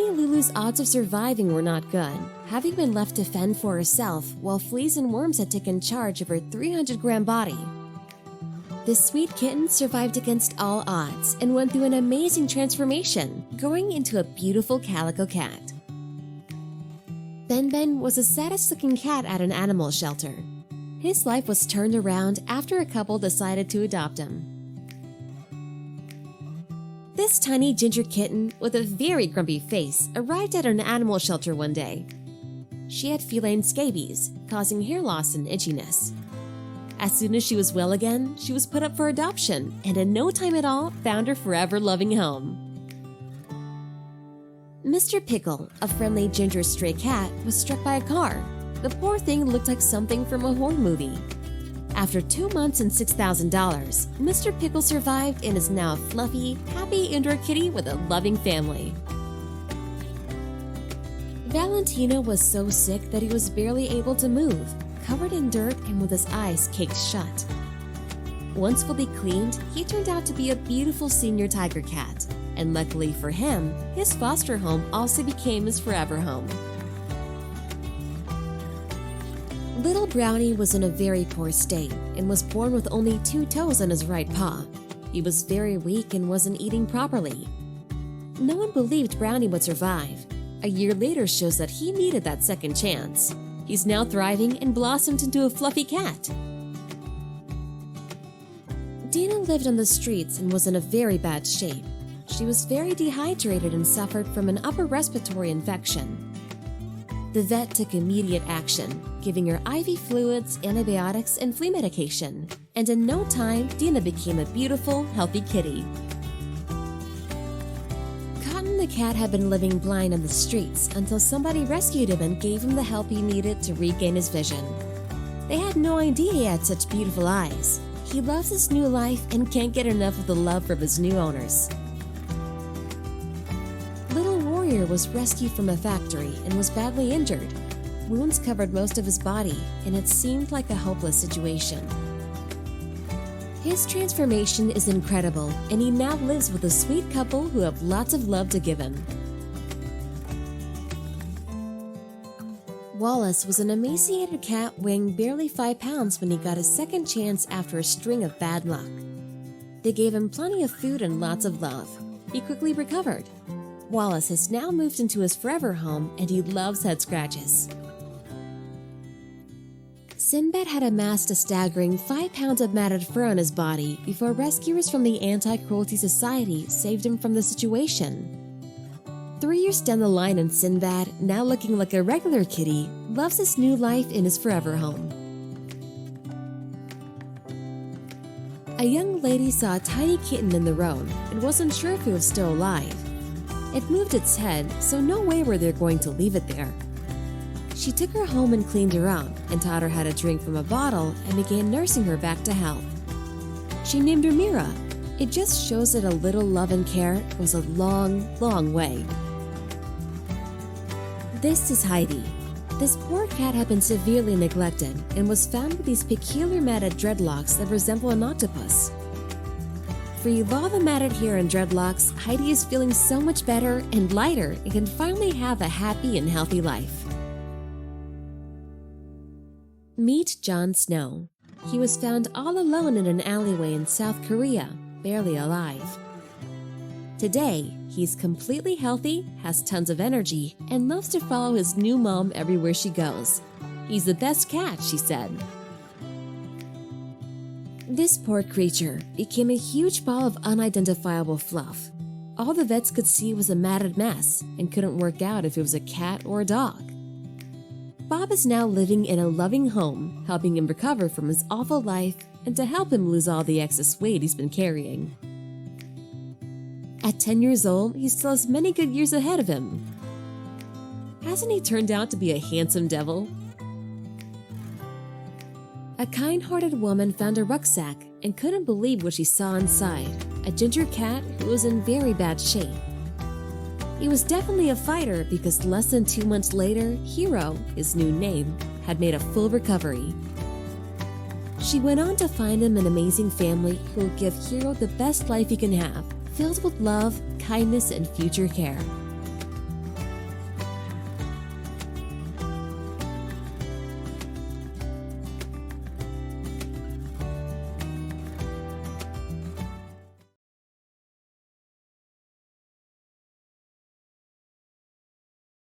Tiny Lulu's odds of surviving were not good, having been left to fend for herself while fleas and worms had taken charge of her 300-gram body. This sweet kitten survived against all odds and went through an amazing transformation, growing into a beautiful calico cat. Ben was the saddest-looking cat at an animal shelter. His life was turned around after a couple decided to adopt him. This tiny ginger kitten with a very grumpy face arrived at an animal shelter one day. She had feline scabies, causing hair loss and itchiness. As soon as she was well again, she was put up for adoption and in no time at all found her forever loving home. Mr. Pickle, a friendly ginger stray cat, was struck by a car. The poor thing looked like something from a horror movie. After 2 months and $6,000, Mr. Pickle survived and is now a fluffy, happy indoor kitty with a loving family. Valentino was so sick that he was barely able to move, covered in dirt and with his eyes caked shut. Once fully cleaned, he turned out to be a beautiful senior tiger cat, and luckily for him, his foster home also became his forever home. Little Brownie was in a very poor state and was born with only 2 toes on his right paw. He was very weak and wasn't eating properly. No one believed Brownie would survive. A year later shows that he needed that second chance. He's now thriving and blossomed into a fluffy cat. Dina lived on the streets and was in a very bad shape. She was very dehydrated and suffered from an upper respiratory infection. The vet took immediate action, giving her IV fluids, antibiotics, and flea medication. And in no time, Dina became a beautiful, healthy kitty. Cotton the cat had been living blind on the streets until somebody rescued him and gave him the help he needed to regain his vision. They had no idea he had such beautiful eyes. He loves his new life and can't get enough of the love from his new owners. Little Warrior was rescued from a factory and was badly injured. Wounds covered most of his body, and it seemed like a hopeless situation. His transformation is incredible, and he now lives with a sweet couple who have lots of love to give him. Wallace was an emaciated cat weighing barely 5 pounds when he got a second chance after a string of bad luck. They gave him plenty of food and lots of love. He quickly recovered. Wallace has now moved into his forever home, and he loves head scratches. Sinbad had amassed a staggering 5 pounds of matted fur on his body before rescuers from the Anti-Cruelty Society saved him from the situation. 3 years down the line, and Sinbad, now looking like a regular kitty, loves his new life in his forever home. A young lady saw a tiny kitten in the road and wasn't sure if it was still alive. It moved its head, so no way were they going to leave it there. She took her home and cleaned her up and taught her how to drink from a bottle and began nursing her back to health. She named her Mira. It just shows that a little love and care goes a long, long way. This is Heidi. This poor cat had been severely neglected and was found with these peculiar matted dreadlocks that resemble an octopus. Free of all the matted hair and dreadlocks, Heidi is feeling so much better and lighter and can finally have a happy and healthy life. Meet Jon Snow. He was found all alone in an alleyway in South Korea, barely alive. Today, he's completely healthy, has tons of energy, and loves to follow his new mom everywhere she goes. He's the best cat, she said. This poor creature became a huge ball of unidentifiable fluff. All the vets could see was a matted mess and couldn't work out if it was a cat or a dog. Bob is now living in a loving home, helping him recover from his awful life and to help him lose all the excess weight he's been carrying. At 10 years old, he still has many good years ahead of him. Hasn't he turned out to be a handsome devil? A kind-hearted woman found a rucksack and couldn't believe what she saw inside, a ginger cat who was in very bad shape. He was definitely a fighter because less than 2 months later, Hero, his new name, had made a full recovery. She went on to find him an amazing family who will give Hero the best life he can have, filled with love, kindness, and future care.